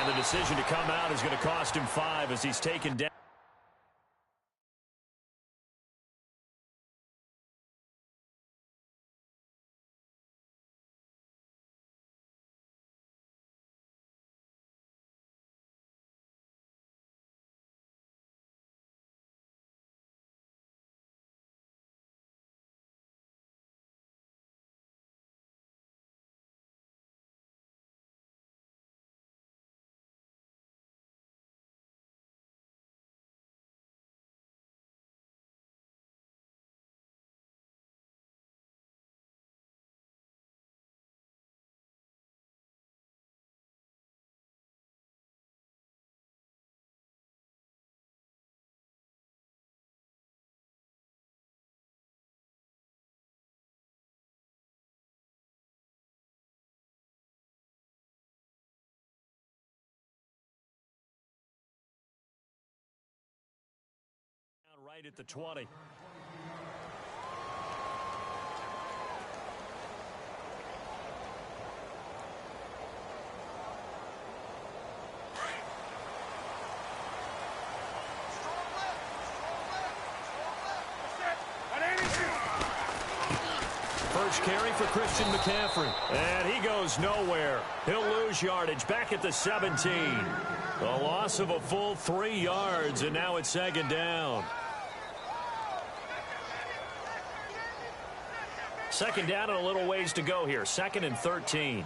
And the decision to come out is going to cost him 5 as he's taken down. Right at the 20. First carry for Christian McCaffrey. And he goes nowhere. He'll lose yardage back at the 17. A loss of a full 3 yards, and now it's second down. Second down and a little ways to go here. 2nd and 13.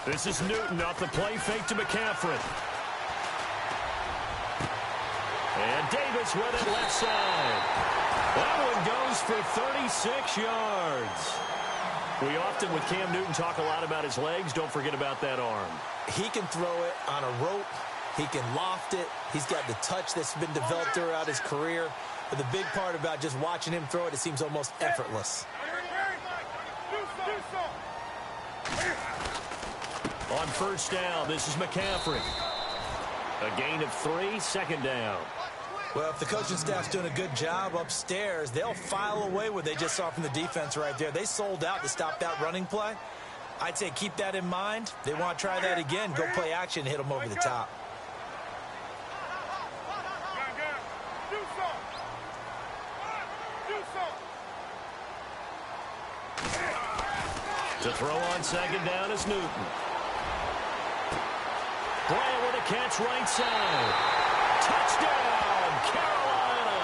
This is Newton off the play fake to McCaffrey. And Davis with it left side. That one goes for 36 yards. We often, with Cam Newton, talk a lot about his legs. Don't forget about that arm. He can throw it on a rope. He can loft it. He's got the touch that's been developed throughout his career. But the big part about just watching him throw it, it seems almost effortless. On first down, this is McCaffrey. A gain of 3, second down. Well, if the coaching staff's doing a good job upstairs, they'll file away what they just saw from the defense right there. They sold out to stop that running play. I'd say keep that in mind. They want to try that again. Go play action and hit them over the top. To throw on second down is Newton. Bryant with a catch right side. Touchdown, Carolina.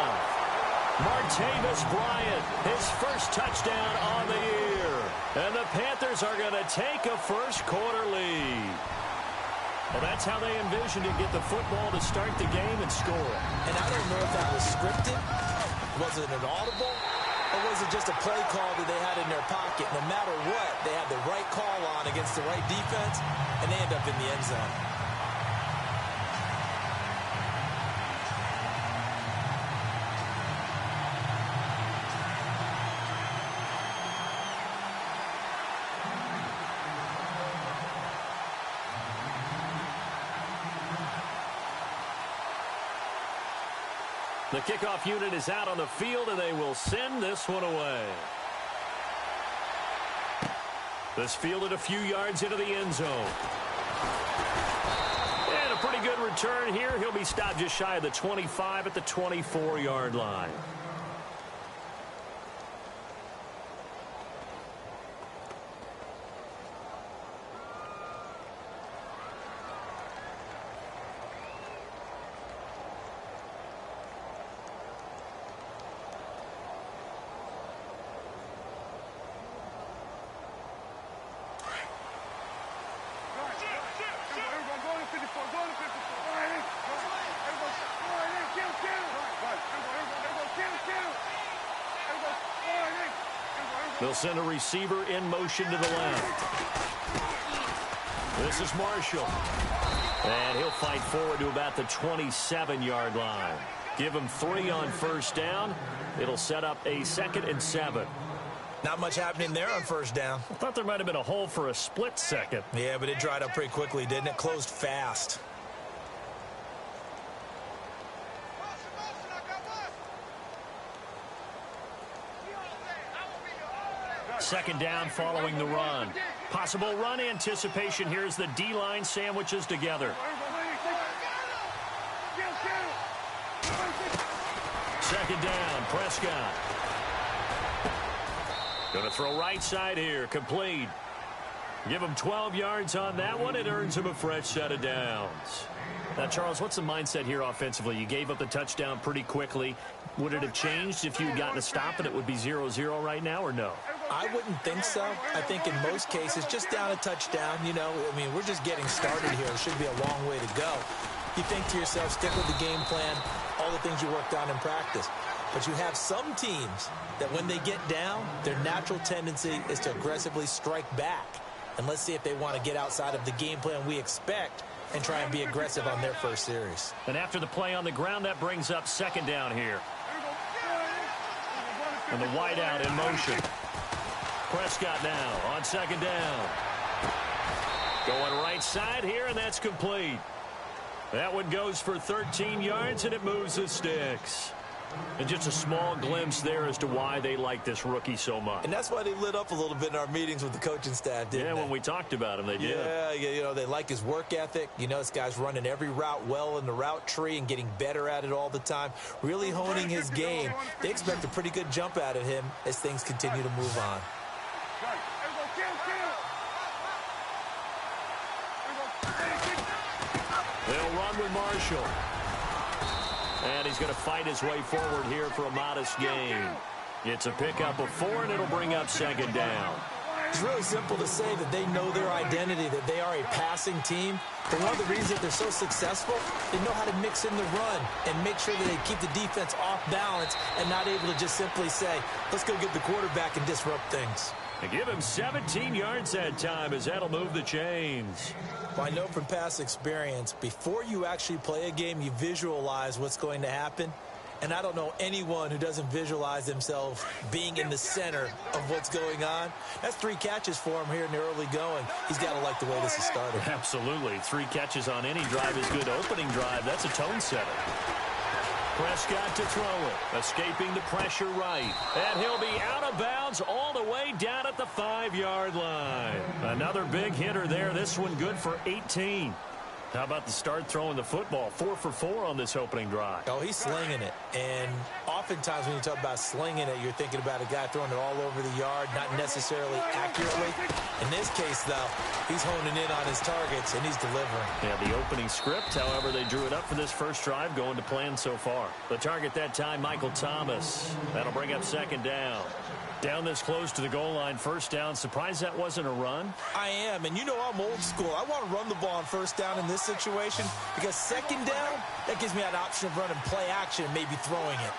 Martavis Bryant, his first touchdown on the year. And the Panthers are going to take a first-quarter lead. Well, that's how they envisioned it, get the football to start the game and score. And I don't know if that was scripted. Was it an audible? Or was it just a play call that they had in their pocket? No matter what, they had the right call on against the right defense, and they end up in the end zone. The kickoff unit is out on the field, and they will send this one away. This fielded a few yards into the end zone. And a pretty good return here. He'll be stopped just shy of the 25 at the 24-yard line. They'll send a receiver in motion to the left. This is Marshall. And he'll fight forward to about the 27-yard line. Give him 3 on first down. It'll set up a 2nd and 7. Not much happening there on first down. I thought there might have been a hole for a split second. Yeah, but it dried up pretty quickly, didn't it? Closed fast. Second down following the run. Possible run anticipation. Here's the D-line sandwiches together. Second down, Prescott. Going to throw right side here, complete. Give him 12 yards on that one. It earns him a fresh set of downs. Now, Charles, what's the mindset here offensively? You gave up the touchdown pretty quickly. Would it have changed if you had gotten a stop and it would be 0-0 right now, or no? I wouldn't think so. I think in most cases, just down a touchdown, you know, I mean, we're just getting started here. It should be a long way to go. You think to yourself, stick with the game plan, all the things you worked on in practice. But you have some teams that when they get down, their natural tendency is to aggressively strike back. And let's see if they want to get outside of the game plan we expect and try and be aggressive on their first series. And after the play on the ground, that brings up second down here. And the wide out in motion. Prescott now on second down. Going right side here, and that's complete. That one goes for 13 yards, and it moves the sticks. And just a small glimpse there as to why they like this rookie so much. And that's why they lit up a little bit in our meetings with the coaching staff, didn't they? Yeah, when we talked about him, they did. Yeah, you know, they like his work ethic. You know, this guy's running every route well in the route tree and getting better at it all the time, really honing his game. They expect a pretty good jump out of him as things continue to move on. They'll run with Marshall. And he's going to fight his way forward here for a modest gain. It's a pickup of 4, and it'll bring up second down. It's really simple to say that they know their identity, that they are a passing team. But one of the reasons they're so successful, they know how to mix in the run and make sure that they keep the defense off balance and not able to just simply say, let's go get the quarterback and disrupt things. And give him 17 yards that time as that'll move the chains. Well, I know from past experience, before you actually play a game, you visualize what's going to happen. And I don't know anyone who doesn't visualize themselves being in the center of what's going on. That's 3 catches for him here in the early going. He's got to like the way this is started. Absolutely. 3 catches on any drive is good. Opening drive, that's a tone setter. Prescott to throw it. Escaping the pressure right. And he'll be out of bounds all the way down at the 5-yard line. Another big hitter there. This one good for 18. How about the start throwing the football? 4 for 4 on this opening drive. Oh, he's slinging it. And oftentimes when you talk about slinging it, you're thinking about a guy throwing it all over the yard, not necessarily accurately. In this case, though, he's honing in on his targets, and he's delivering. Yeah, the opening script, however, they drew it up for this first drive, going to plan so far. The target that time, Michael Thomas. That'll bring up second down. Down this close to the goal line, first down. Surprised that wasn't a run? I am, and you know I'm old school. I want to run the ball on first down in this situation because second down, that gives me an option of running play action and maybe throwing it.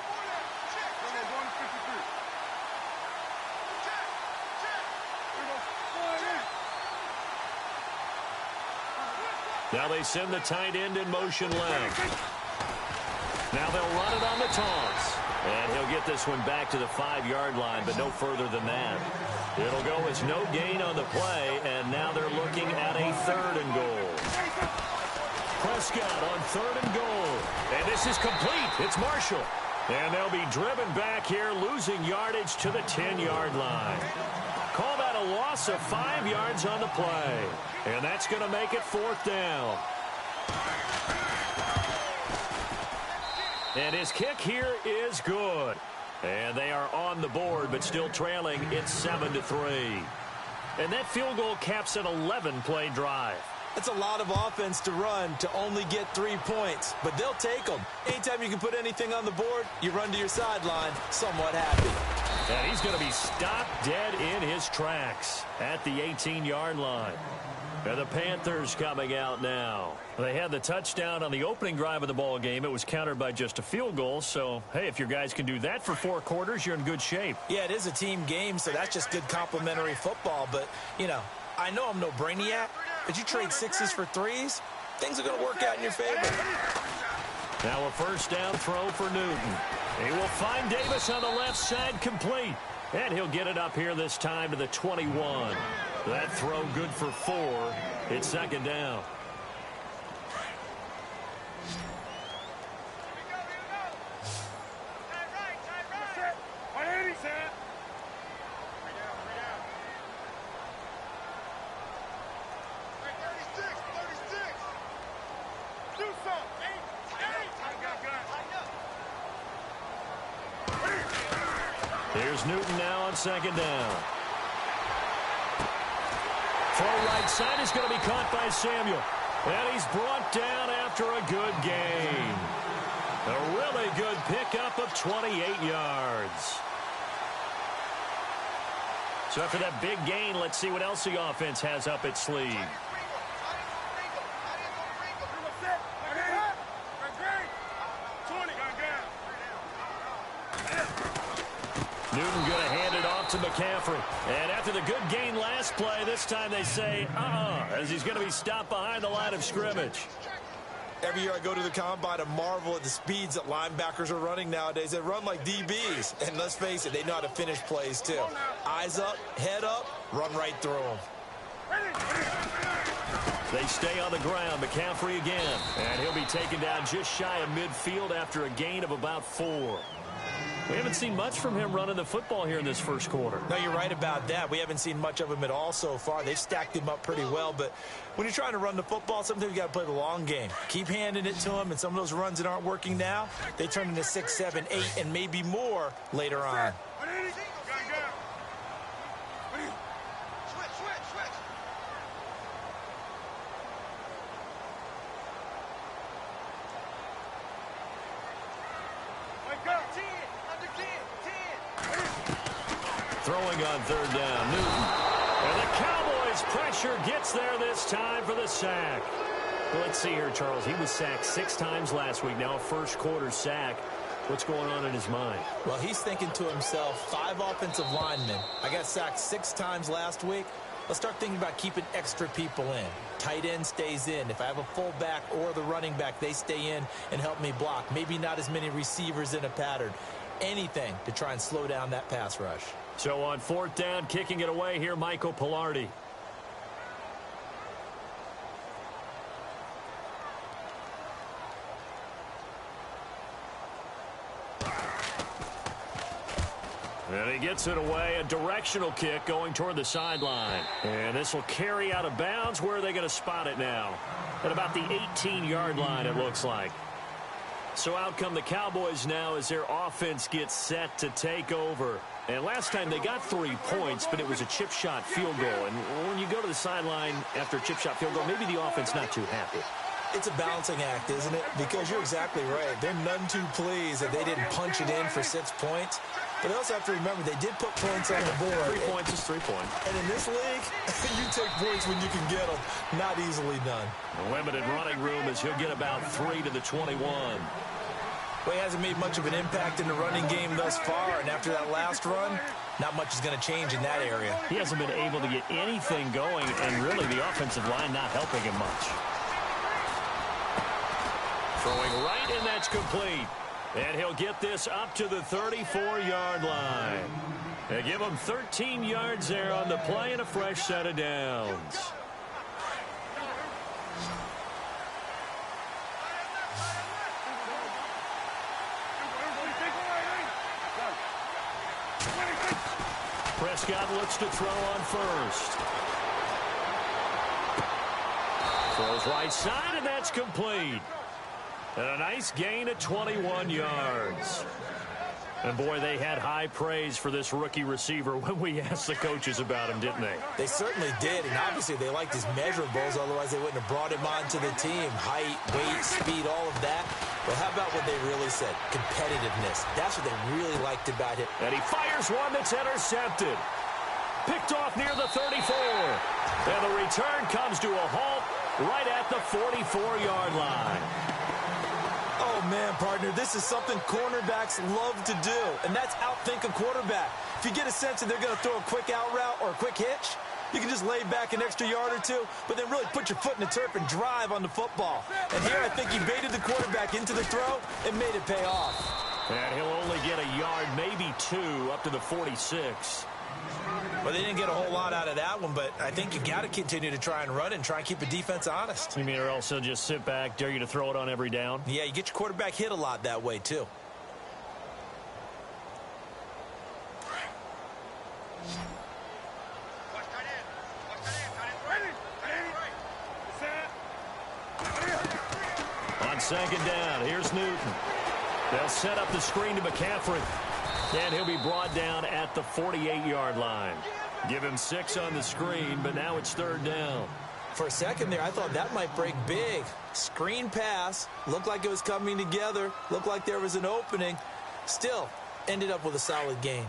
Now they send the tight end in motion left. Now they'll run it on the toss. And he'll get this one back to the 5-yard line, but no further than that. It'll go as no gain on the play, and now they're looking at a 3rd and goal. Prescott on 3rd and goal. And this is complete. It's Marshall. And they'll be driven back here, losing yardage to the 10-yard line. Call that a loss of 5 yards on the play. And that's going to make it 4th down. And his kick here is good. And they are on the board, but still trailing. It's 7-3. And that field goal caps an 11-play drive. That's a lot of offense to run to only get 3 points, but they'll take them. Anytime you can put anything on the board, you run to your sideline somewhat happy. And he's going to be stopped dead in his tracks at the 18-yard line. And the Panthers coming out now. They had the touchdown on the opening drive of the ball game. It was countered by just a field goal. So, hey, if your guys can do that for 4 quarters, you're in good shape. Yeah, it is a team game, so that's just good complimentary football. But, you know, I know I'm no brainiac, but you trade 6s for 3s, things are going to work out in your favor. Now a first down throw for Newton. He will find Davis on the left side, complete. And he'll get it up here this time to the 21. That throw good for 4. It's second down. Here's Newton now on second down. Far right side is going to be caught by Samuel. And he's brought down after a good gain. A really good pickup of 28 yards. So after that big gain, let's see what else the offense has up its sleeve. Newton going to hand it off to McCaffrey. And after the good gain last play, this time they say, as he's going to be stopped behind the line of scrimmage. Every year I go to the combine and marvel at the speeds that linebackers are running nowadays. They run like DBs. And let's face it, they know how to finish plays too. Eyes up, head up, run right through them. They stay on the ground. McCaffrey again. And he'll be taken down just shy of midfield after a gain of about 4. We haven't seen much from him running the football here in this first quarter. No, you're right about that. We haven't seen much of him at all so far. They've stacked him up pretty well, but when you're trying to run the football, sometimes you got to play the long game. Keep handing it to him, and some of those runs that aren't working now, they turn into 6, 7, 8, and maybe more later on. Throwing on third down, Newton. And the Cowboys pressure gets there this time for the sack. Well, let's see here, Charles. He was sacked 6 times last week. Now a first quarter sack. What's going on in his mind? Well, he's thinking to himself, 5 offensive linemen. I got sacked 6 times last week. Let's start thinking about keeping extra people in. Tight end stays in. If I have a fullback or the running back, they stay in and help me block. Maybe not as many receivers in a pattern. Anything to try and slow down that pass rush. So on fourth down, kicking it away here, Michael Pilardi. And he gets it away, a directional kick going toward the sideline. And this will carry out of bounds. Where are they going to spot it now? At about the 18-yard line, it looks like. So out come the Cowboys now as their offense gets set to take over. And last time they got 3 points, but it was a chip shot field goal. And when you go to the sideline after a chip shot field goal, maybe the offense not too happy. It's a balancing act, isn't it? Because you're exactly right. They're none too pleased that they didn't punch it in for 6 points. But they also have to remember they did put points on the board. 3 points is 3 points. And in this league, you take points when you can get them. Not easily done. A limited running room as he'll get about 3 to the 21. Well, he hasn't made much of an impact in the running game thus far, and after that last run, not much is going to change in that area. He hasn't been able to get anything going, and really the offensive line not helping him much. Throwing right, and that's complete. And he'll get this up to the 34-yard line. They give him 13 yards there on the play and a fresh set of downs. Prescott looks to throw on first. Throws right side, and that's complete. And a nice gain of 21 yards. And, boy, they had high praise for this rookie receiver when we asked the coaches about him, didn't they? They certainly did, and obviously they liked his measurables. Otherwise, they wouldn't have brought him onto the team. Height, weight, speed, all of that. Well, how about what they really said? Competitiveness. That's what they really liked about him. And he fires one that's intercepted. Picked off near the 34. And the return comes to a halt right at the 44-yard line. Oh, man, partner, this is something cornerbacks love to do, and that's outthink a quarterback. If you get a sense that they're going to throw a quick out route or a quick hitch, you can just lay back an extra yard or two, but then really put your foot in the turf and drive on the football. And here I think he baited the quarterback into the throw and made it pay off. And he'll only get a yard, maybe 2, up to the 46. Well, they didn't get a whole lot out of that one, but I think you got to continue to try and run and try and keep the defense honest. You mean or else they'll just sit back, dare you to throw it on every down? Yeah, you get your quarterback hit a lot that way, too. On second down, here's Newton. They'll set up the screen to McCaffrey. And he'll be brought down at the 48-yard line. Give him 6 on the screen, but now it's third down. For a second there, I thought that might break big. Screen pass. Looked like it was coming together. Looked like there was an opening. Still, ended up with a solid gain.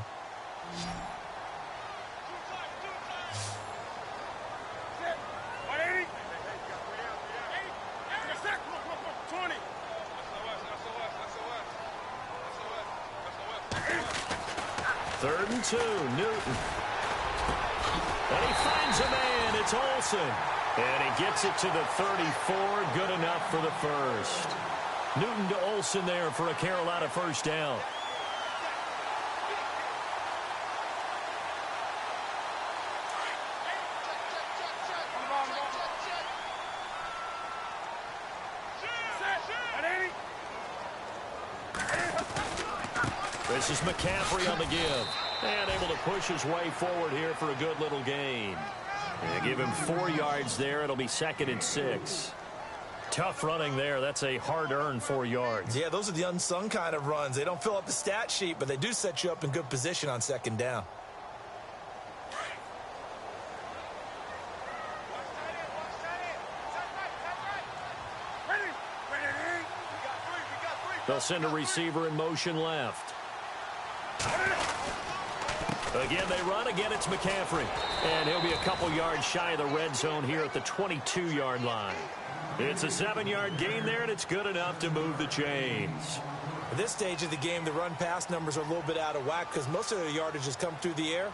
Third and 2, Newton. And he finds a man. It's Olsen. And he gets it to the 34. Good enough for the first. Newton to Olsen there for a Carolina first down. This is McCaffrey on the give. And able to push his way forward here for a good little gain. And give him 4 yards there. It'll be second and 6. Tough running there. That's a hard-earned 4 yards. Yeah, those are the unsung kind of runs. They don't fill up the stat sheet, but they do set you up in good position on second down. They'll send a receiver in motion left. Again, they run. Again, it's McCaffrey. And he'll be a couple yards shy of the red zone here at the 22-yard line. It's a 7-yard gain there, and it's good enough to move the chains. At this stage of the game, the run-pass numbers are a little bit out of whack because most of their yardage has come through the air.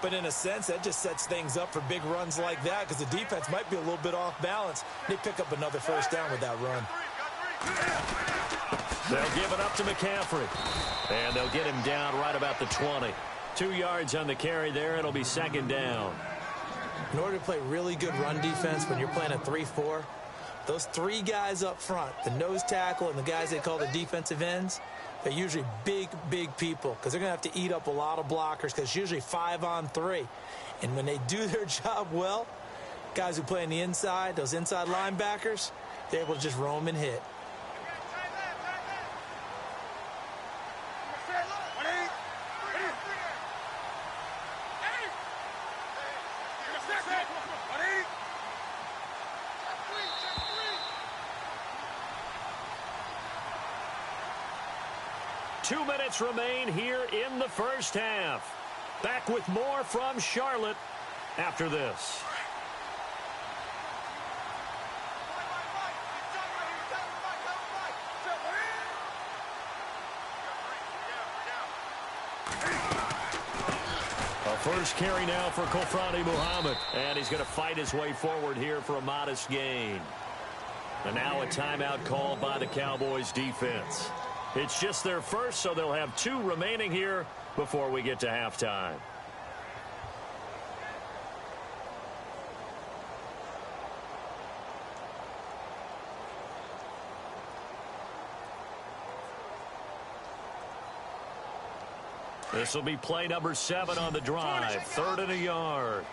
But in a sense, that just sets things up for big runs like that because the defense might be a little bit off balance. They pick up another first down with that run. They'll give it up to McCaffrey. And they'll get him down right about the 20. 2 yards on the carry there. It'll be second down. In order to play really good run defense when you're playing a 3-4, those 3 guys up front, the nose tackle and the guys they call the defensive ends, they're usually big, big people because they're going to have to eat up a lot of blockers because it's usually 5 on 3. And when they do their job well, guys who play on the inside, those inside linebackers, they're able to just roam and hit. Two minutes remain here in the first half. Back with more from Charlotte after this. A first carry now for Kofrani Muhammad. And he's going to fight his way forward here for a modest gain. And now a timeout called by the Cowboys defense. It's just their first, so they'll have 2 remaining here before we get to halftime. This will be play number 7 on the drive. 3rd and a yard.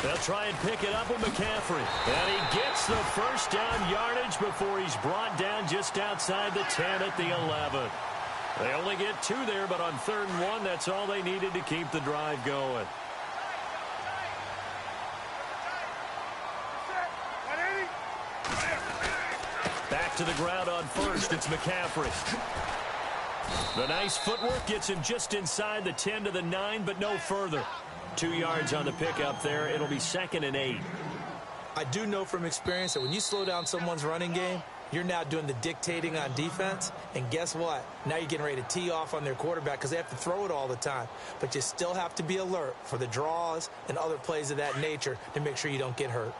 They'll try and pick it up with McCaffrey. And he gets the first down yardage before he's brought down just outside the 10 at the 11. They only get 2 there, but on 3rd and 1, that's all they needed to keep the drive going. Back to the ground on first. It's McCaffrey. The nice footwork gets him just inside the 10 to the 9, but no further. 2 yards on the pickup there. It'll be 2nd and 8. I do know from experience that when you slow down someone's running game, You're now doing the dictating on defense, and guess what? Now you're getting ready to tee off on their quarterback because they have to throw it all the time. But you still have to be alert for the draws and other plays of that nature to make sure you don't get hurt.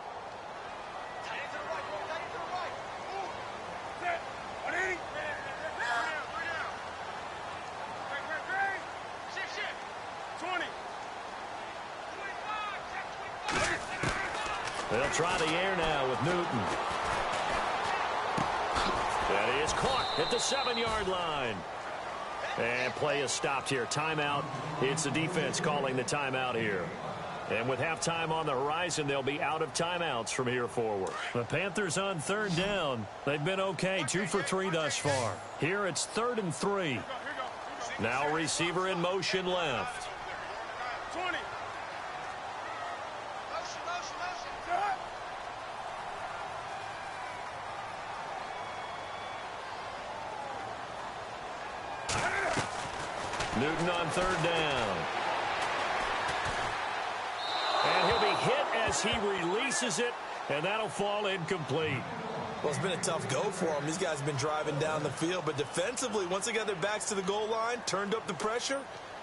They'll try the air now with Newton. That is caught at the 7-yard line. And play is stopped here. Timeout. It's the defense calling the timeout here. And with halftime on the horizon, they'll be out of timeouts from here forward. The Panthers on 3rd down. They've been okay, 2 for 3 thus far. Here it's 3rd and 3. Now receiver in motion left. 20. Newton on 3rd down. And he'll be hit as he releases it, and that'll fall incomplete. Well, it's been a tough go for them. These guys have been driving down the field, but defensively, once they got their backs to the goal line, turned up the pressure,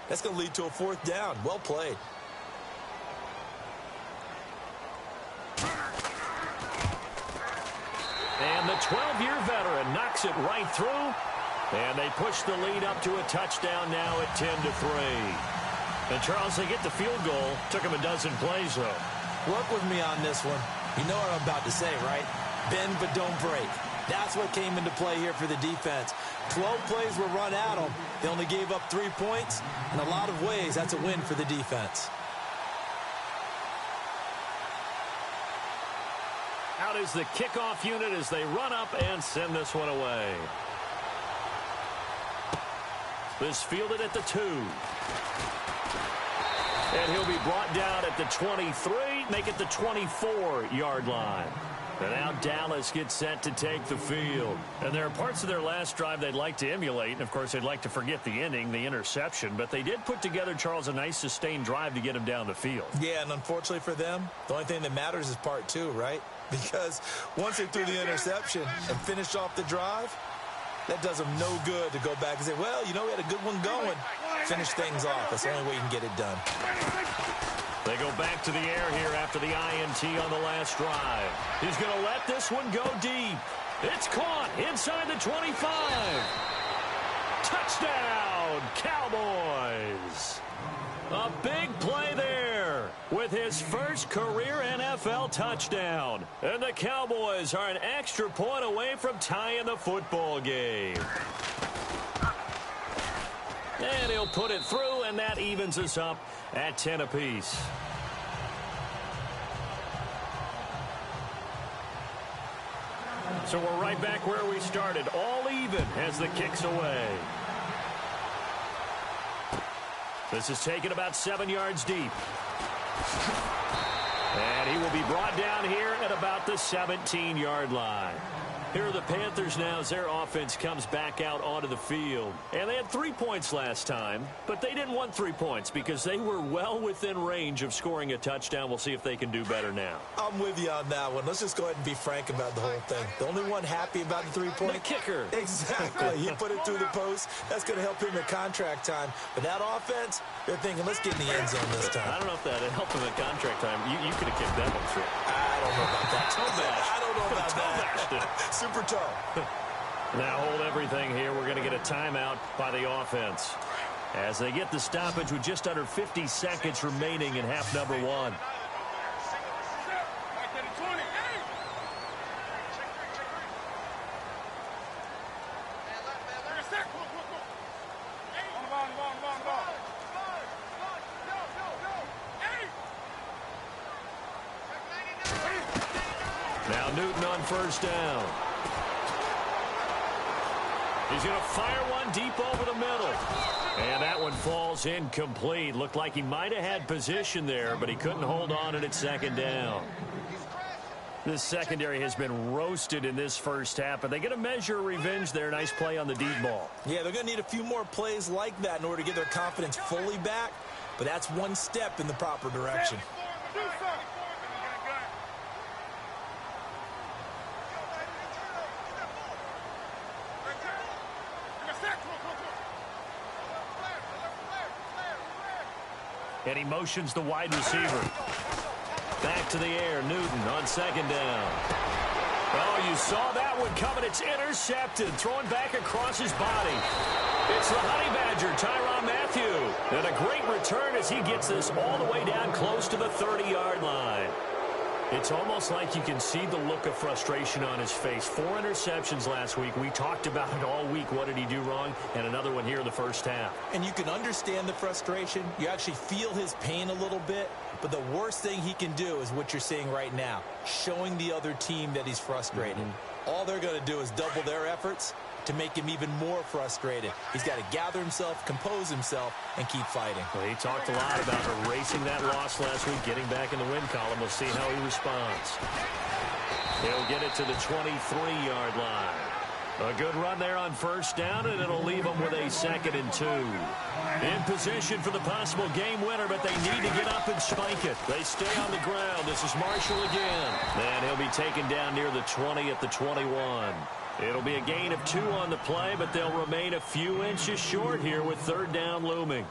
that's going to lead to a 4th down. Well played. And the 12-year veteran knocks it right through. And they push the lead up to a touchdown now at 10-3. And, Charles, they get the field goal. Took them a dozen plays, though. Work with me on this one. You know what I'm about to say, right? Bend but don't break. That's what came into play here for the defense. 12 plays were run at them. They only gave up 3 points. In a lot of ways, that's a win for the defense. Out is the kickoff unit as they run up and send this one away. This fielded at the 2. And he'll be brought down at the 23, make it the 24-yard line. And now Dallas gets set to take the field. And there are parts of their last drive they'd like to emulate. And, of course, they'd like to forget the inning, the interception. But they did put together, Charles, a nice sustained drive to get him down the field. Yeah, and unfortunately for them, the only thing that matters is part 2, right? Because once they threw the interception and finished off the drive, that does them no good to go back and say, well, you know, we had a good one going. Finish things off. That's the only way you can get it done. They go back to the air here after the INT on the last drive. He's going to let this one go deep. It's caught inside the 25. Touchdown, Cowboys. A big play there with his first career NFL touchdown. And the Cowboys are an extra point away from tying the football game. And he'll put it through, and that evens us up at 10 apiece. So we're right back where we started, all even as the kick's away. This is taken about 7 yards deep. And he will be brought down here at about the 17-yard line. Here are the Panthers now as their offense comes back out onto the field. And they had 3 points last time, but they didn't want 3 points because they were well within range of scoring a touchdown. We'll see if they can do better now. I'm with you on that one. Let's just go ahead and be frank about the whole thing. The only one happy about the 3-point. The kicker. Exactly. He put it through the post. That's going to help him at contract time. But that offense, they're thinking, let's get in the end zone this time. I don't know if that helped him at contract time. You could have kicked that one through. I don't know about that. I don't know about that. Super toe. Now hold everything here. We're going to get a timeout by the offense as they get the stoppage with just under 50 seconds remaining in half number 1. Now Newton on first down. He's going to fire one deep over the middle. And that one falls incomplete. Looked like he might have had position there, but he couldn't hold on and it's second down. This secondary has been roasted in this first half, but they get a measure of revenge there. Nice play on the deep ball. Yeah, they're going to need a few more plays like that in order to get their confidence fully back, but that's one step in the proper direction. And he motions the wide receiver. Back to the air, Newton on second down. Oh, you saw that one coming. It's intercepted, throwing back across his body. It's the Honey Badger, Tyrann Mathieu. And a great return as he gets this all the way down close to the 30-yard line. It's almost like you can see the look of frustration on his face. 4 interceptions last week. We talked about it all week. What did he do wrong? And another one here in the first half. And you can understand the frustration. You actually feel his pain a little bit. But the worst thing he can do is what you're seeing right now, showing the other team that he's frustrated. All they're going to do is double their efforts to make him even more frustrated. He's got to gather himself, compose himself, and keep fighting. Well, he talked a lot about erasing that loss last week, getting back in the win column. We'll see how he responds. He'll get it to the 23-yard line. A good run there on first down, and it'll leave them with a 2nd and 2. In position for the possible game winner, but they need to get up and spike it. They stay on the ground. This is Marshall again. And he'll be taken down near the 20 at the 21. It'll be a gain of 2 on the play, but they'll remain a few inches short here with 3rd down looming.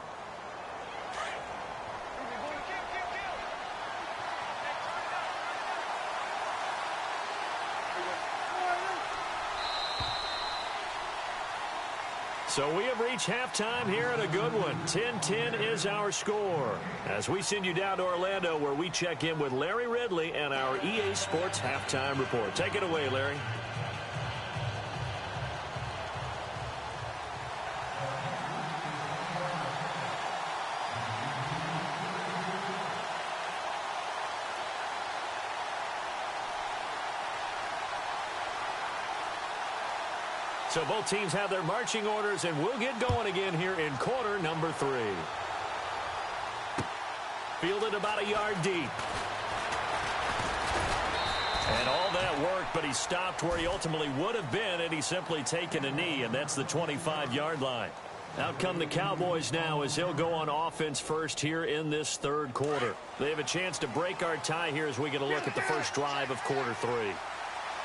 So we have reached halftime here at a good one. 10-10 is our score. As we send you down to Orlando, where we check in with Larry Ridley and our EA Sports Halftime Report. Take it away, Larry. So both teams have their marching orders, and we'll get going again here in quarter number 3. Fielded about a yard deep. And all that worked, but he stopped where he ultimately would have been, and he's simply taken a knee, and that's the 25-yard line. Out come the Cowboys now as he'll go on offense first here in this 3rd quarter. They have a chance to break our tie here as we get a look at the first drive of quarter 3.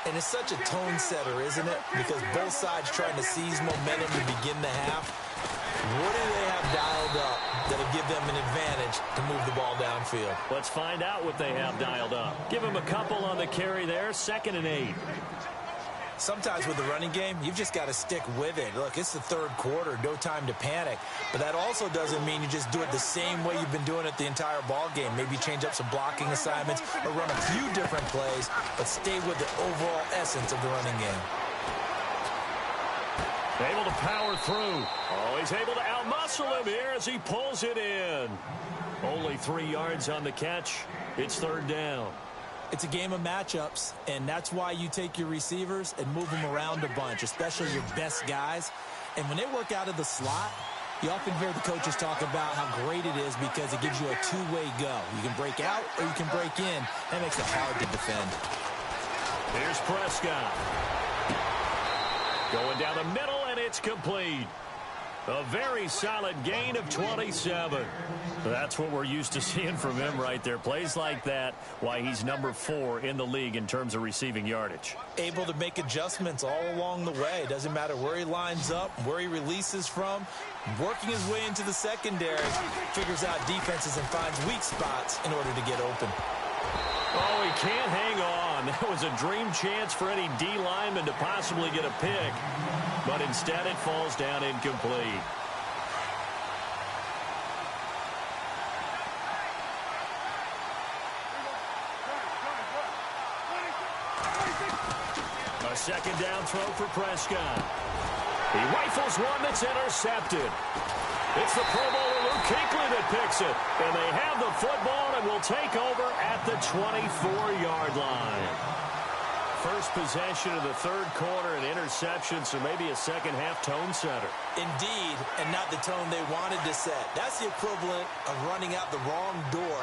And it's such a tone setter, isn't it? Because both sides trying to seize momentum to begin the half. What do they have dialed up that'll give them an advantage to move the ball downfield? Let's find out what they have dialed up. Give them a couple on the carry there, 2nd and 8. Sometimes with the running game, you've just got to stick with it. Look, it's the 3rd quarter, no time to panic. But that also doesn't mean you just do it the same way you've been doing it the entire ball game. Maybe change up some blocking assignments or run a few different plays, but stay with the overall essence of the running game. Able to power through. Oh, he's able to outmuscle him here as he pulls it in. Only 3 yards on the catch. It's 3rd down. It's a game of matchups, and that's why you take your receivers and move them around a bunch, especially your best guys. And when they work out of the slot, you often hear the coaches talk about how great it is because it gives you a two-way go. You can break out or you can break in. That makes it hard to defend. Here's Prescott. Going down the middle, and it's complete. A very solid gain of 27. That's what we're used to seeing from him right there. Plays like that, why he's number 4 in the league in terms of receiving yardage. Able to make adjustments all along the way. Doesn't matter where he lines up, where he releases from. Working his way into the secondary. Figures out defenses and finds weak spots in order to get open. Oh, he can't hang on. That was a dream chance for any D lineman to possibly get a pick. But instead it falls down incomplete. A 2nd down throw for Prescott. He rifles one that's intercepted. It's the Pro Bowler Luke Kuechly that picks it. And they have the football and will take over at the 24-yard line. First possession of the 3rd quarter, an interception, so maybe a second-half tone setter. Indeed, and not the tone they wanted to set. That's the equivalent of running out the wrong door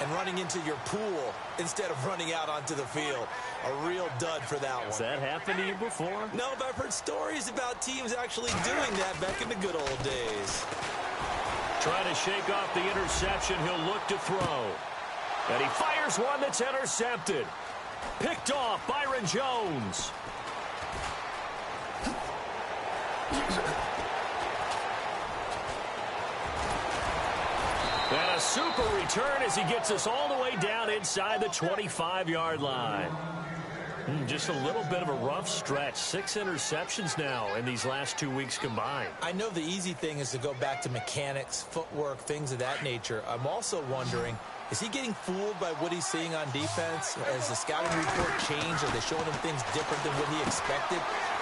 and running into your pool instead of running out onto the field. A real dud for that one. Has that happened to you before? No, but I've heard stories about teams actually doing that back in the good old days. Trying to shake off the interception, he'll look to throw. And he fires one that's intercepted. Picked off, Byron Jones. And a super return as he gets us all the way down inside the 25-yard line. Just a little bit of a rough stretch. 6 interceptions now in these last 2 weeks combined. I know the easy thing is to go back to mechanics, footwork, things of that nature. I'm also wondering, is he getting fooled by what he's seeing on defense? Has the scouting report changed? Are they showing him things different than what he expected?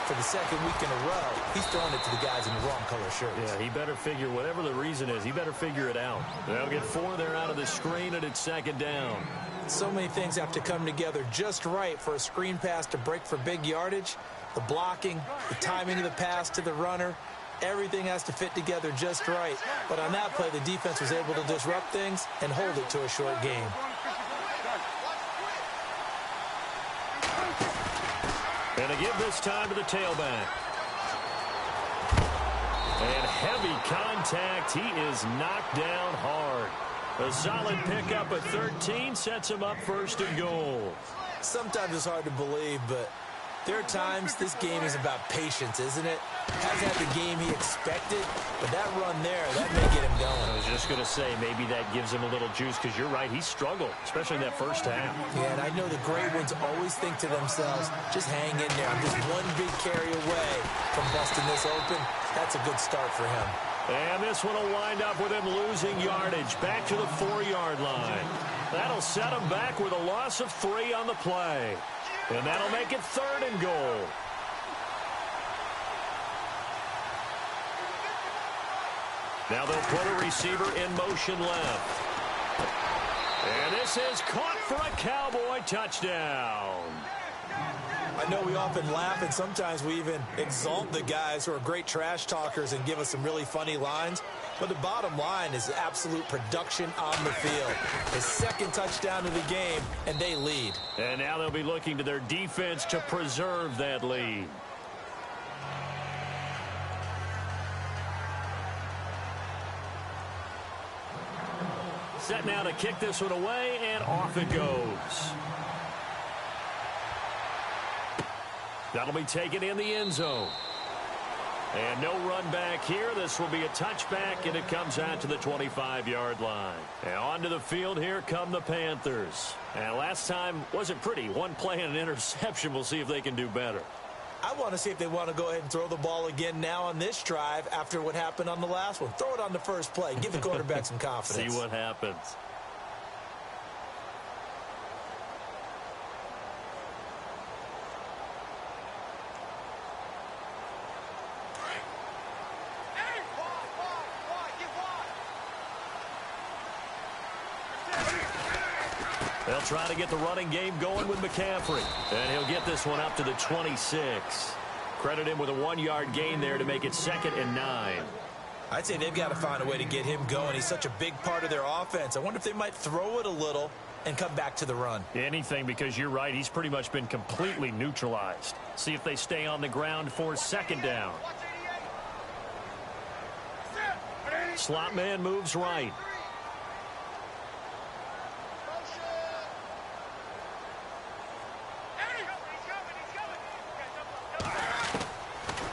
For the second week in a row, he's throwing it to the guys in the wrong color shirts. Yeah, he better figure, whatever the reason is, he better figure it out. They'll get 4 there out of the screen, and it's second down. So many things have to come together just right for a screen pass to break for big yardage. The blocking, the timing of the pass to the runner, everything has to fit together just right. But on that play, the defense was able to disrupt things and hold it to a short game. And to give this time to the tailback. And heavy contact. He is knocked down hard. A solid pickup at 13 sets him up first and goal. Sometimes it's hard to believe, but there are times this game is about patience, isn't it? Hasn't had the game he expected, but that run there, that may get him going. I was just going to say, maybe that gives him a little juice, because you're right, he struggled, especially in that first half. Yeah, and I know the great ones always think to themselves, just hang in there. I'm just one big carry away from busting this open. That's a good start for him. And this one will wind up with him losing yardage back to the 4-yard line. That'll set him back with a loss of 3 on the play. And that'll make it 3rd and goal. Now they'll put a receiver in motion left. And this is caught for a Cowboy touchdown. I know we often laugh, and sometimes we even exalt the guys who are great trash talkers and give us some really funny lines. But the bottom line is absolute production on the field. His 2nd touchdown of the game, and they lead. And now they'll be looking to their defense to preserve that lead. Set now to kick this one away, and off it goes. That'll be taken in the end zone. And no run back here. This will be a touchback, and it comes out to the 25-yard line. And onto the field here come the Panthers. And last time wasn't pretty. One play and an interception. We'll see if they can do better. I want to see if they want to go ahead and throw the ball again now on this drive after what happened on the last one. Throw it on the first play. Give the quarterback some confidence. See what happens. They'll try to get the running game going with McCaffrey. And he'll get this one up to the 26. Credit him with a 1-yard gain there to make it 2nd and 9. I'd say they've got to find a way to get him going. He's such a big part of their offense. I wonder if they might throw it a little and come back to the run. Anything, because you're right. He's pretty much been completely neutralized. See if they stay on the ground for 2nd down. Slot man moves right.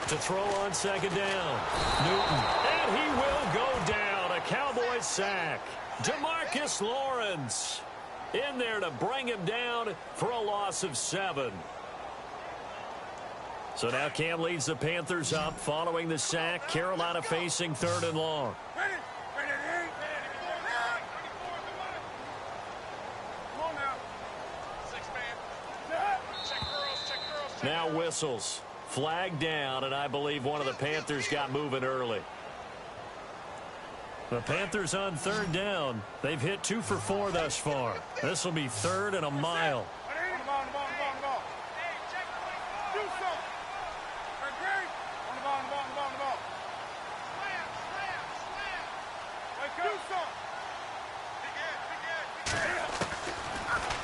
To throw on 2nd down. Newton. And he will go down. A Cowboys sack. DeMarcus Lawrence in there to bring him down for a loss of 7. So now Cam leads the Panthers up following the sack. Carolina facing 3rd and long. Now whistles. Flag down, and I believe one of the Panthers got moving early. The Panthers on 3rd down. They've hit 2 for 4 thus far. This will be 3rd and a mile.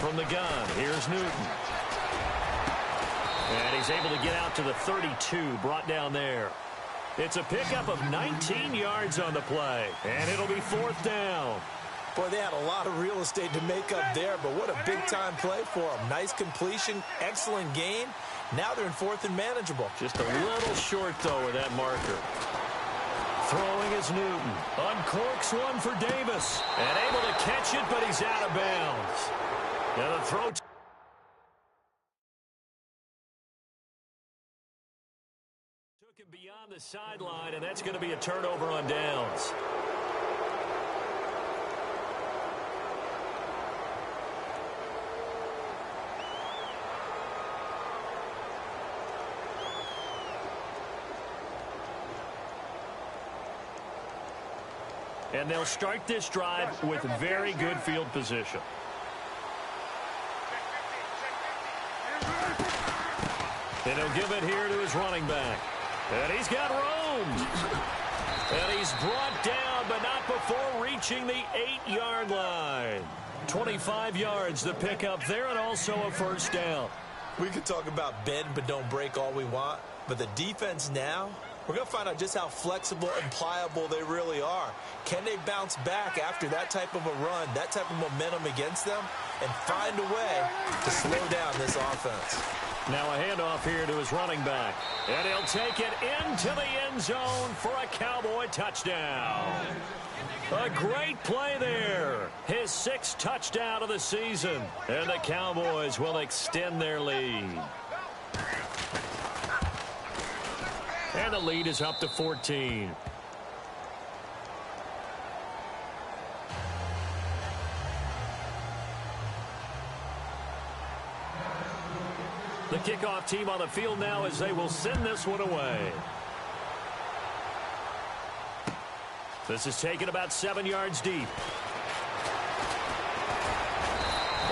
From the gun, here's Newton. And he's able to get out to the 32, brought down there. It's a pickup of 19 yards on the play, and it'll be 4th down. Boy, they had a lot of real estate to make up there, but what a big-time play for them. Nice completion, excellent gain. Now they're in 4th and manageable. Just a little short, though, with that marker. Throwing is Newton. Uncorks one for Davis. And able to catch it, but he's out of bounds. And the throw took him beyond the sideline, and that's going to be a turnover on downs. And they'll start this drive with very good field position. And he'll give it here to his running back. And he's got roamed. And he's brought down, but not before reaching the 8-yard line. 25 yards to pick up there, and also a first down. We could talk about bend but don't break all we want, but the defense now, we're going to find out just how flexible and pliable they really are. Can they bounce back after that type of a run, that type of momentum against them, and find a way to slow down this offense? Now a handoff here to his running back. And he'll take it into the end zone for a Cowboy touchdown. A great play there. His 6th touchdown of the season. And the Cowboys will extend their lead. And the lead is up to 14. The kickoff team on the field now as they will send this one away. This is taken about 7 yards deep.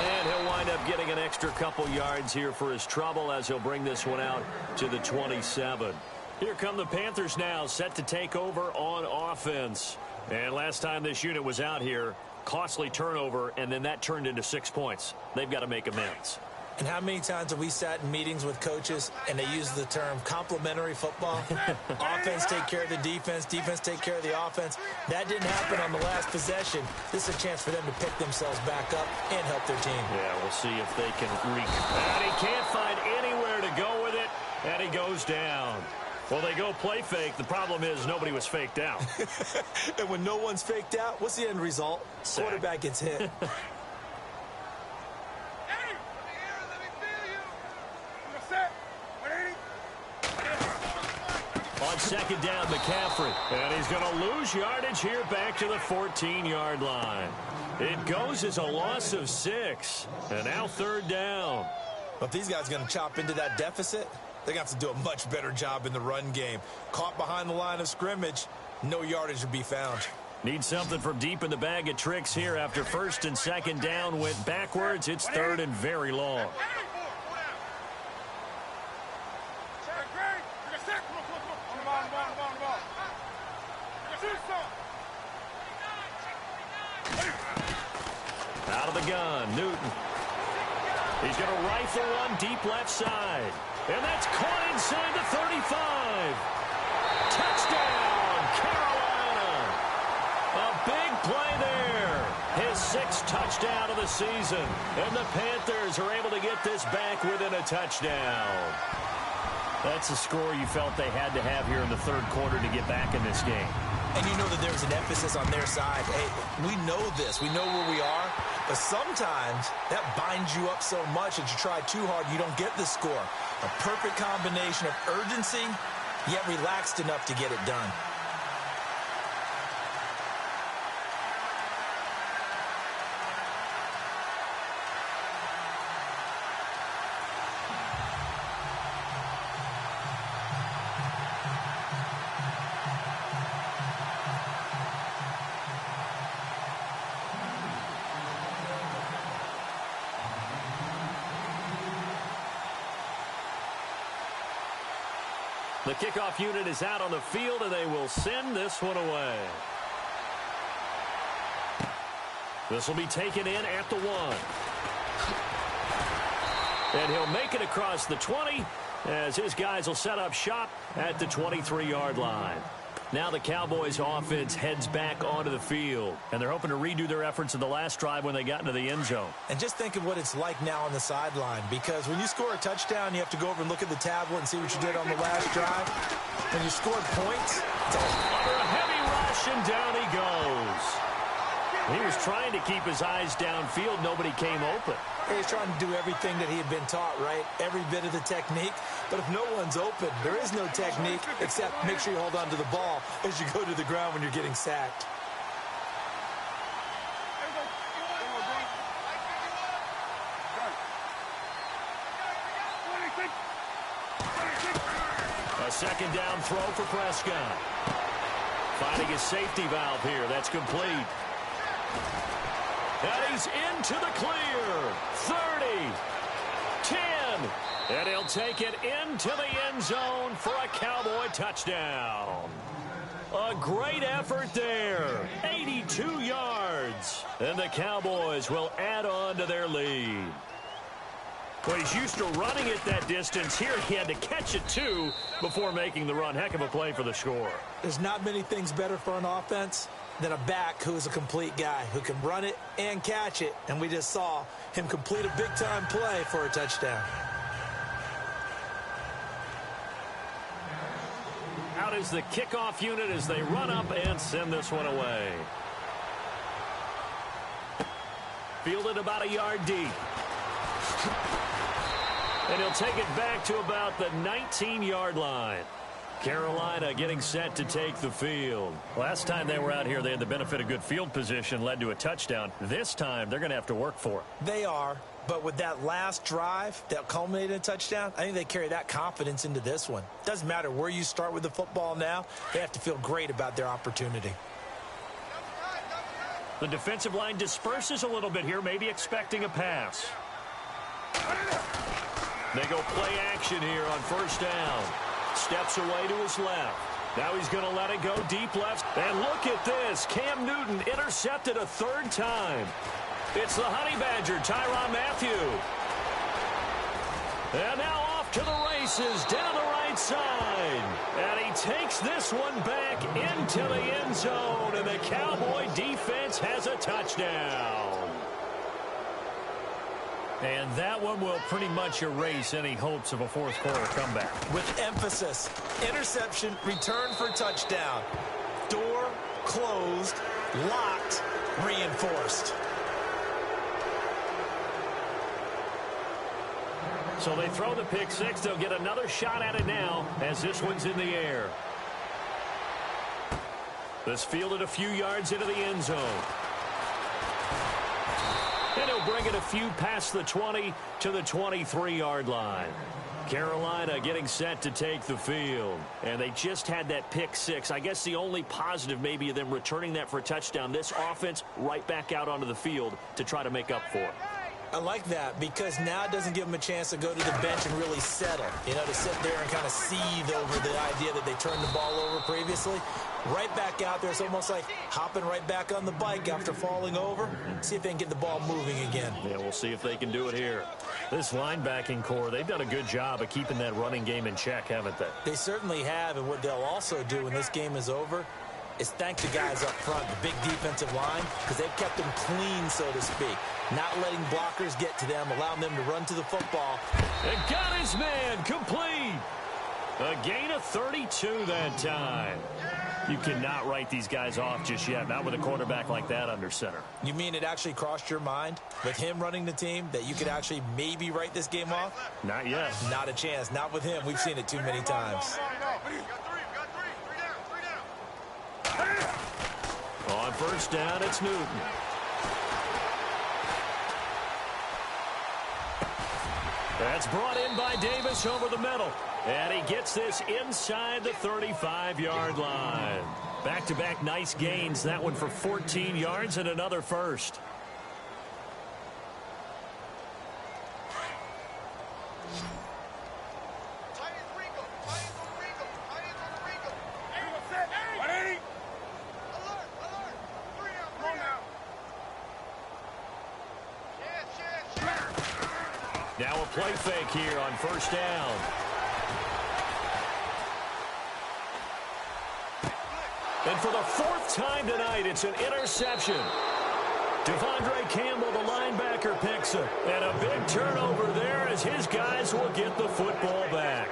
And he'll wind up getting an extra couple yards here for his trouble as he'll bring this one out to the 27. Here come the Panthers now, set to take over on offense. And last time this unit was out here, costly turnover, and then that turned into 6 points. They've got to make amends. And how many times have we sat in meetings with coaches and they use the term complementary football? Offense take care of the defense, defense take care of the offense. That didn't happen on the last possession. This is a chance for them to pick themselves back up and help their team. Yeah, we'll see if they can reach. And he can't find anywhere to go with it, and he goes down. Well, they go play fake. The problem is nobody was faked out. And when no one's faked out, what's the end result? Sack. Quarterback gets hit. On second down, McCaffrey. And he's going to lose yardage here back to the 14-yard line. It goes as a loss of 6. And now 3rd down. But if these guys are going to chop into that deficit, they're going to have to do a much better job in the run game. Caught behind the line of scrimmage, no yardage to be found. Need something from deep in the bag of tricks here after 1st and 2nd down went backwards. It's 3rd and very long. Out of the gun, Newton. He's going to rifle one deep left side. And that's caught inside the 35. Touchdown, Carolina. A big play there. His 6th touchdown of the season. And the Panthers are able to get this back within a touchdown. That's a score you felt they had to have here in the 3rd quarter to get back in this game. And you know that there was an emphasis on their side. Hey, we know this. We know where we are. But sometimes that binds you up so much that you try too hard, you don't get the score. A perfect combination of urgency, yet relaxed enough to get it done. The kickoff unit is out on the field, and they will send this one away. This will be taken in at the 1. And he'll make it across the 20 as his guys will set up shop at the 23-yard line. Now the Cowboys offense heads back onto the field, and they're hoping to redo their efforts in the last drive when they got into the end zone. And just think of what it's like now on the sideline, because when you score a touchdown, you have to go over and look at the tablet and see what you did on the last drive. When you scored points, it's all under a heavy rush, and down he goes. He was trying to keep his eyes downfield. Nobody came open. He's trying to do everything that he had been taught, right? Every bit of the technique. But if no one's open, there is no technique except make sure you hold on to the ball as you go to the ground when you're getting sacked. A second down throw for Prescott. Finding his safety valve here. That's complete. And he's into the clear. 30, 10, and he'll take it into the end zone for a Cowboy touchdown. A great effort there. 82 yards. And the Cowboys will add on to their lead. Well, he's used to running it that distance. Here he had to catch it, too, before making the run. Heck of a play for the score. There's not many things better for an offense than a back who is a complete guy who can run it and catch it. And we just saw him complete a big-time play for a touchdown. Out is the kickoff unit as they run up and send this one away. Fielded about a yard deep. And he'll take it back to about the 19-yard line. Carolina getting set to take the field. Last time they were out here, they had the benefit of good field position, led to a touchdown. This time, they're going to have to work for it. They are, but with that last drive that culminated in a touchdown, I think they carry that confidence into this one. Doesn't matter where you start with the football now, they have to feel great about their opportunity. The defensive line disperses a little bit here, maybe expecting a pass. They go play action here on first down. Steps away to his left. Now he's going to let it go deep left. And look at this. Cam Newton intercepted a third time. It's the Honey Badger, Tyrann Mathieu. And now off to the races down the right side. And he takes this one back into the end zone. And the Cowboy defense has a touchdown. And that one will pretty much erase any hopes of a fourth quarter comeback. With emphasis, interception, return for touchdown. Door closed, locked, reinforced. So they throw the pick six. They'll get another shot at it now as this one's in the air. This fielded a few yards into the end zone. And he'll bring it a few past the 20 to the 23-yard line. Carolina getting set to take the field. And they just had that pick six. I guess the only positive maybe of them returning that for a touchdown. This offense right back out onto the field to try to make up for it. I like that because now it doesn't give them a chance to go to the bench and really settle. You know, to sit there and kind of seethe over the idea that they turned the ball over previously. Right back out there. It's almost like hopping right back on the bike after falling over. See if they can get the ball moving again. Yeah, we'll see if they can do it here. This linebacking core, they've done a good job of keeping that running game in check, haven't they? They certainly have, and what they'll also do when this game is over is thank the guys up front, the big defensive line, because they've kept them clean, so to speak. Not letting blockers get to them, allowing them to run to the football. And got his man complete. A gain of 32 that time. You cannot write these guys off just yet, not with a quarterback like that under center. You mean it actually crossed your mind with him running the team that you could actually maybe write this game off? Not yet. Not a chance. Not with him. We've seen it too many times. On first down, it's Newton. That's brought in by Davis over the middle. And he gets this inside the 35-yard line. Back-to-back nice gains. That one for 14 yards and another first. Now a play fake here on first down. And for the fourth time tonight, it's an interception. Devondre Campbell, the linebacker, picks it. And a big turnover there as his guys will get the football back.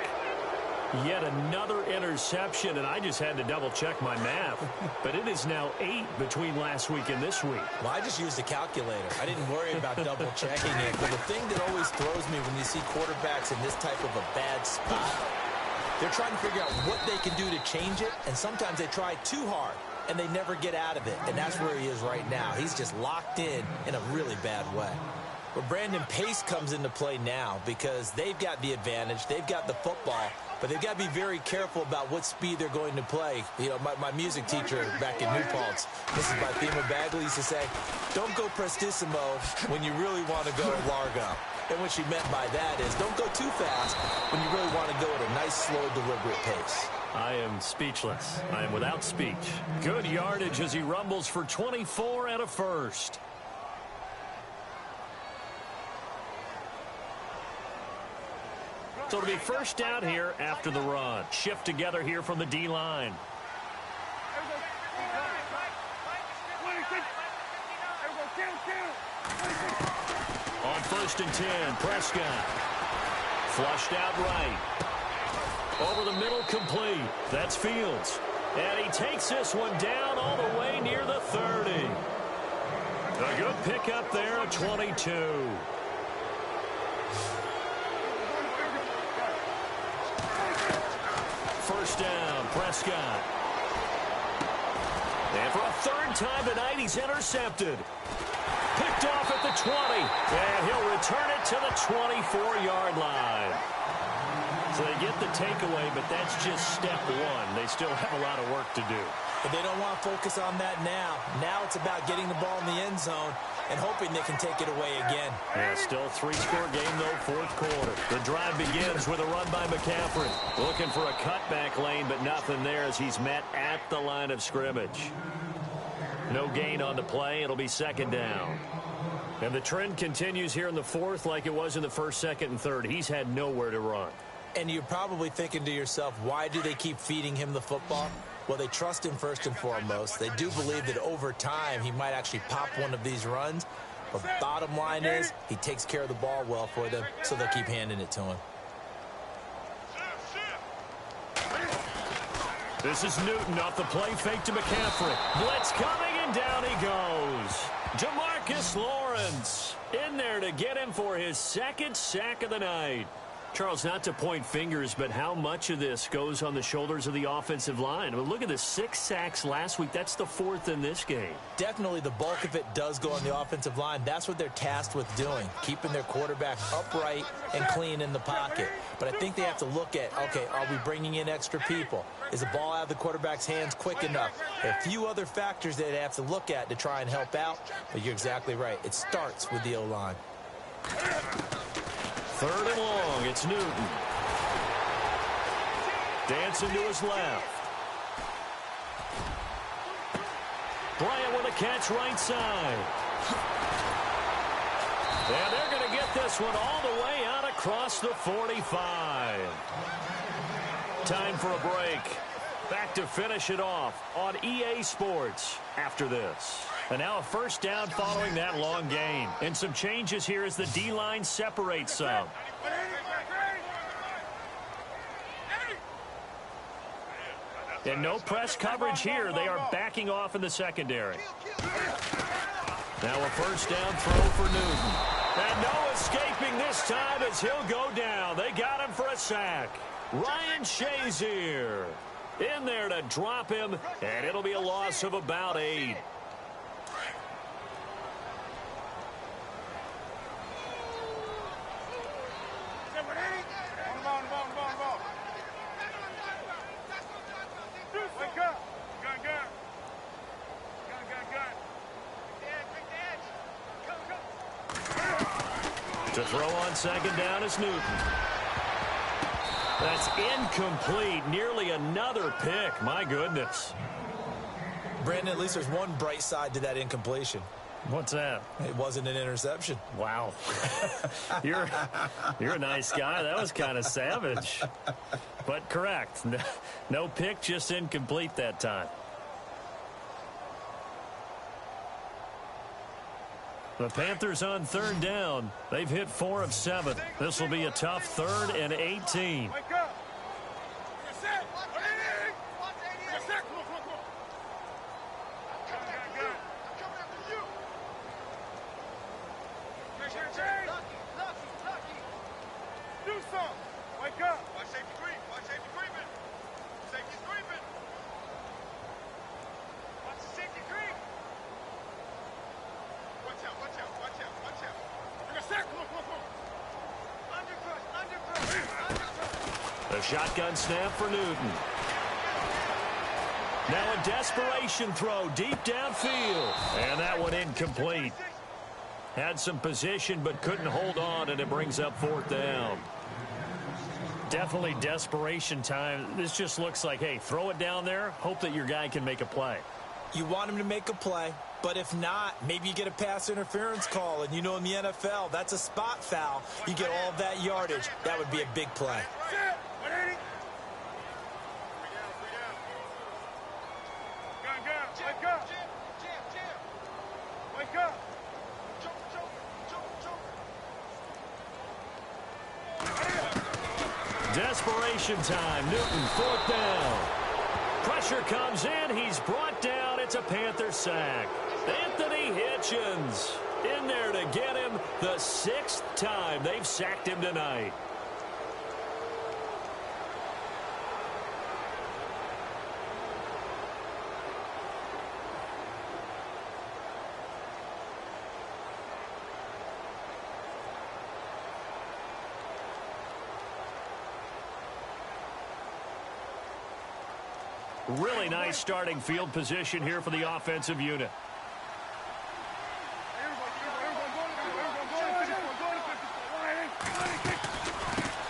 Yet another interception, and I just had to double-check my math. But it is now 8 between last week and this week. Well, I just used a calculator. I didn't worry about double-checking it. But the thing that always throws me when you see quarterbacks in this type of a bad spot, they're trying to figure out what they can do to change it, and sometimes they try too hard, and they never get out of it. And that's where he is right now. He's just locked in a really bad way. But Brandon, pace comes into play now because they've got the advantage. They've got the football. But they've got to be very careful about what speed they're going to play. You know, my music teacher back in New Paltz, Mrs. Bythema Bagley, used to say, don't go prestissimo when you really want to go largo. And what she meant by that is don't go too fast when you really want to go at a nice, slow, deliberate pace. I am speechless. I am without speech. Good yardage as he rumbles for 24 and a first. So it'll be first down here after the run. Shift together here from the D-line. On 1st and 10, Prescott. Flushed out right. Over the middle, complete. That's Fields. And he takes this one down all the way near the 30. A good pickup there at 22. First down, Prescott. And for a third time tonight, he's intercepted. Picked off at the 20. And he'll return it to the 24-yard line. So they get the takeaway, but that's just step one. They still have a lot of work to do. But they don't want to focus on that now. Now it's about getting the ball in the end zone and hoping they can take it away again. Yeah, still 3-score game, though, 4th quarter. The drive begins with a run by McCaffrey. Looking for a cutback lane, but nothing there as he's met at the line of scrimmage. No gain on the play. It'll be 2nd down. And the trend continues here in the 4th like it was in the 1st, 2nd, and 3rd. He's had nowhere to run. And you're probably thinking to yourself, why do they keep feeding him the football? Well, they trust him first and foremost. They do believe that over time he might actually pop one of these runs. But bottom line is he takes care of the ball well for them, so they'll keep handing it to him. This is Newton off the play fake to McCaffrey. Blitz coming, and down he goes. Jamarcus Lawrence in there to get him for his 2nd sack of the night. Charles, not to point fingers, but how much of this goes on the shoulders of the offensive line? I mean, look at the 6 sacks last week. That's the 4th in this game. Definitely the bulk of it does go on the offensive line. That's what they're tasked with doing, keeping their quarterback upright and clean in the pocket. But I think they have to look at, okay, are we bringing in extra people? Is the ball out of the quarterback's hands quick enough? A few other factors that they have to look at to try and help out, but you're exactly right. It starts with the O-line. 3rd and long, it's Newton. Dancing to his left. Bryant with a catch right side. And they're going to get this one all the way out across the 45. Time for a break. Back to finish it off on EA Sports after this. And now a first down following that long gain. And some changes here as the D-line separates some. And no press coverage here. They are backing off in the secondary. Now a first down throw for Newton. And no escaping this time as he'll go down. They got him for a sack. Ryan Shazier in there to drop him, and it'll be a loss of about 8. To throw on second down is Newton. That's incomplete. Nearly another pick. My goodness. Brandon, at least there's one bright side to that incompletion. What's that? It wasn't an interception. Wow. You're a nice guy. That was kind of savage. But correct. No pick, just incomplete that time. The Panthers on third down. They've hit 4 of 7. This will be a tough 3rd and 18. Wake up. Do something. Wake up. Watch safety creep. Watch safety creeping. Safety's creeping. Watch the safety creep. Watch out, watch out, watch out, watch out. Bring a sack. Come on. Undercrush. The shotgun snap for Newton. Now a desperation throw deep downfield. And that one incomplete. Had some position but couldn't hold on, and it brings up 4th down. Definitely desperation time. This just looks like, hey, throw it down there, hope that your guy can make a play. You want him to make a play, but if not, maybe you get a pass interference call, and you know in the NFL, that's a spot foul. You get all of that yardage. That would be a big play. Wake up. Wake up. Desperation time. Newton, 4th down. Pressure comes in. He's brought down. It's a Panther sack. Anthony Hitchens in there to get him the 6th time they've sacked him tonight. Really nice starting field position here for the offensive unit.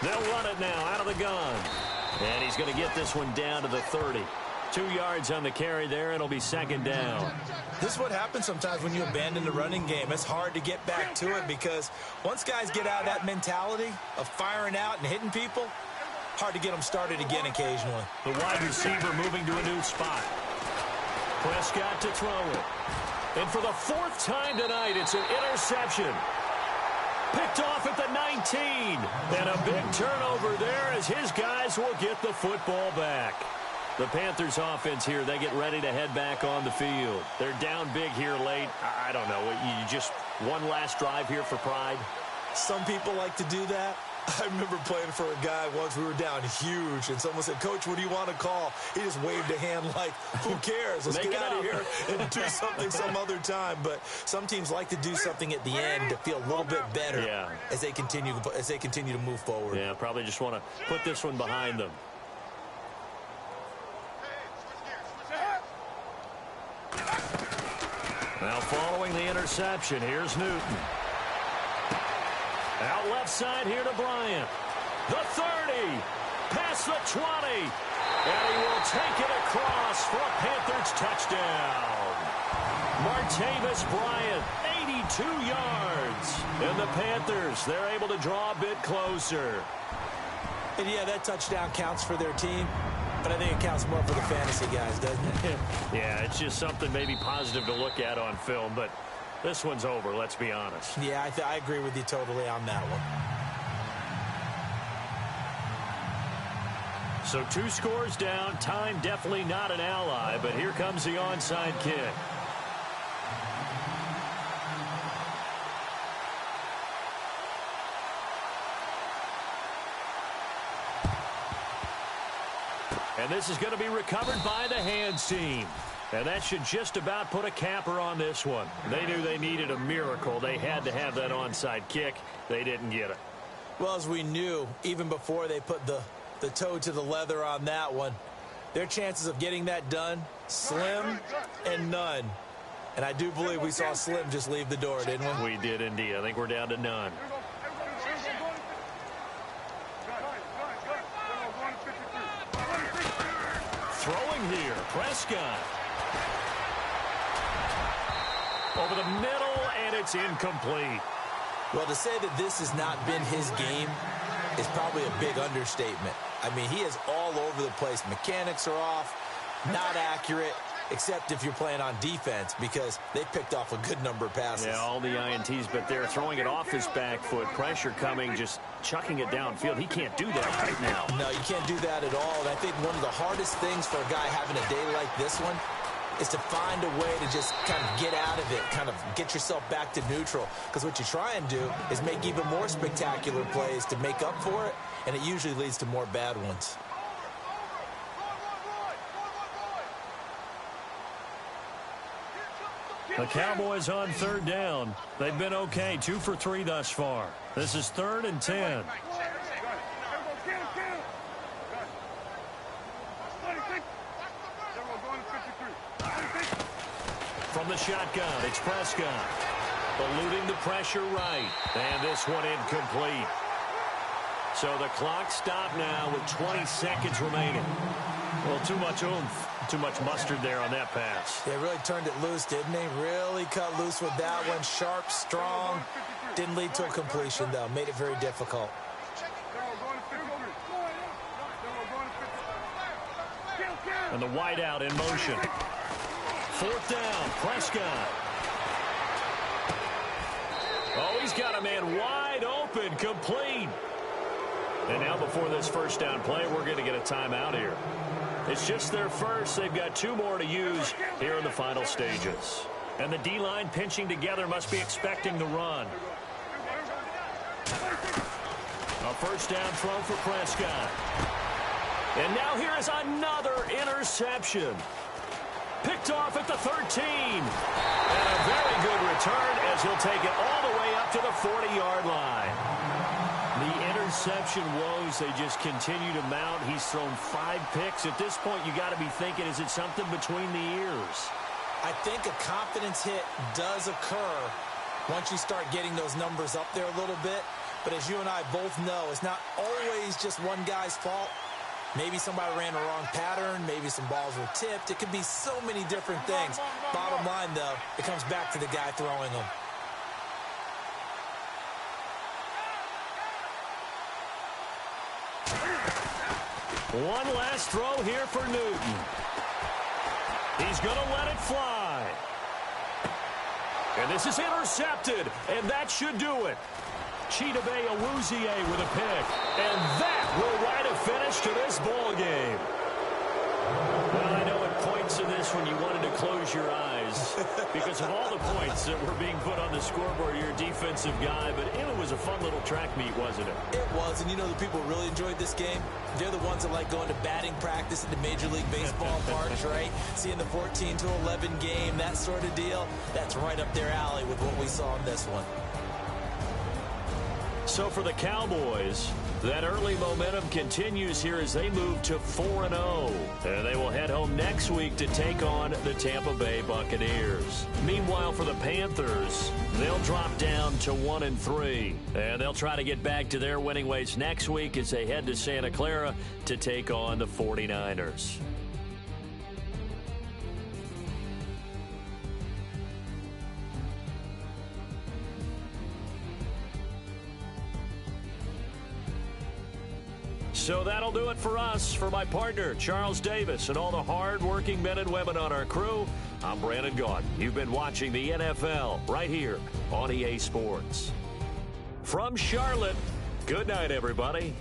They'll run it now out of the gun. And he's going to get this one down to the 30. 2 yards on the carry there. It'll be 2nd down. This is what happens sometimes when you abandon the running game. It's hard to get back to it because once guys get out of that mentality of firing out and hitting people, hard to get them started again occasionally. The wide receiver moving to a new spot. Prescott to throw it. And for the 4th time tonight, it's an interception. Picked off at the 19. And a big turnover there as his guys will get the football back. The Panthers offense here, they get ready to head back on the field. They're down big here late. I don't know. You just one last drive here for pride? Some people like to do that. I remember playing for a guy once. We were down huge, and someone said, "Coach, what do you want to call?" He just waved a hand like, who cares? Let's get out of here and do something some other time. But some teams like to do something at the end to feel a little bit better as they continue to move forward. Yeah, probably just want to put this one behind them. Now following the interception, here's Newton. Out left side here to Bryant. The 30. Past the 20. And he will take it across for a Panthers touchdown. Martavis Bryant, 82 yards. And the Panthers, they're able to draw a bit closer. And yeah, that touchdown counts for their team. But I think it counts more for the fantasy guys, doesn't it? Yeah, it's just something maybe positive to look at on film, but this one's over, let's be honest. Yeah, I agree with you totally on that one. So 2 scores down, time definitely not an ally, but here comes the onside kick. And this is going to be recovered by the hands team. And that should just about put a capper on this one. They knew they needed a miracle. They had to have that onside kick. They didn't get it. Well, as we knew, even before they put the toe to the leather on that one, their chances of getting that done, slim and none. And I do believe we saw Slim just leave the door, didn't we? We did indeed. I think we're down to none. Throwing here, Prescott. Over the middle, and it's incomplete. Well, to say that this has not been his game is probably a big understatement. I mean, he is all over the place. Mechanics are off, not accurate. except if you're playing on defense, because they picked off a good number of passes. Yeah, all the INTs, but they're throwing it off his back foot. Pressure coming, just chucking it downfield. He can't do that right now. No, you can't do that at all. And I think one of the hardest things for a guy having a day like this one is to find a way to just kind of get out of it, kind of get yourself back to neutral. Because what you try and do is make even more spectacular plays to make up for it, and it usually leads to more bad ones. The Cowboys on third down. They've been okay, 2 for 3 thus far. This is 3rd and 10. From the shotgun, it's Prescott. Eluding the pressure right. And this one incomplete. So the clock stopped now with 20 seconds remaining. Well, too much oomph, too much mustard there on that pass. They really turned it loose, didn't they? Really cut loose with that one. Sharp, strong. Didn't lead to a completion, though. Made it very difficult. And the wideout in motion. 4th down, Prescott. Oh, he's got a man wide open, complete. And now before this first down play, we're going to get a timeout here. It's just their first. They've got 2 more to use here in the final stages. And the D-line pinching together must be expecting the run. A first down throw for Prescott. And now here is another interception. Picked off at the 13. And a very good return as he'll take it all the way up to the 40-yard line. The interception woes, they just continue to mount. He's thrown 5 picks. At this point, you got to be thinking, is it something between the ears? I think a confidence hit does occur once you start getting those numbers up there a little bit. But as you and I both know, it's not always just one guy's fault. Maybe somebody ran the wrong pattern. Maybe some balls were tipped. It could be so many different things. Bottom line, though, it comes back to the guy throwing them. One last throw here for Newton. He's going to let it fly. And this is intercepted, and that should do it. Chidobe Awuzie with a pick. And that will write a finish to this ball game. Well, I know at points in this when you wanted to close your eyes because of all the points that were being put on the scoreboard. You're a defensive guy, but it was a fun little track meet, wasn't it? It was, and you know the people who really enjoyed this game? They're the ones that like going to batting practice at the Major League Baseball parks, right? Seeing the 14-11 game, that sort of deal. That's right up their alley with what we saw in this one. So for the Cowboys, that early momentum continues here as they move to 4-0. And they will head home next week to take on the Tampa Bay Buccaneers. Meanwhile, for the Panthers, they'll drop down to 1-3. And they'll try to get back to their winning ways next week as they head to Santa Clara to take on the 49ers. So that'll do it for us. For my partner, Charles Davis, and all the hard-working men and women on our crew, I'm Brandon Gaudin. You've been watching the NFL right here on EA Sports. From Charlotte, good night, everybody.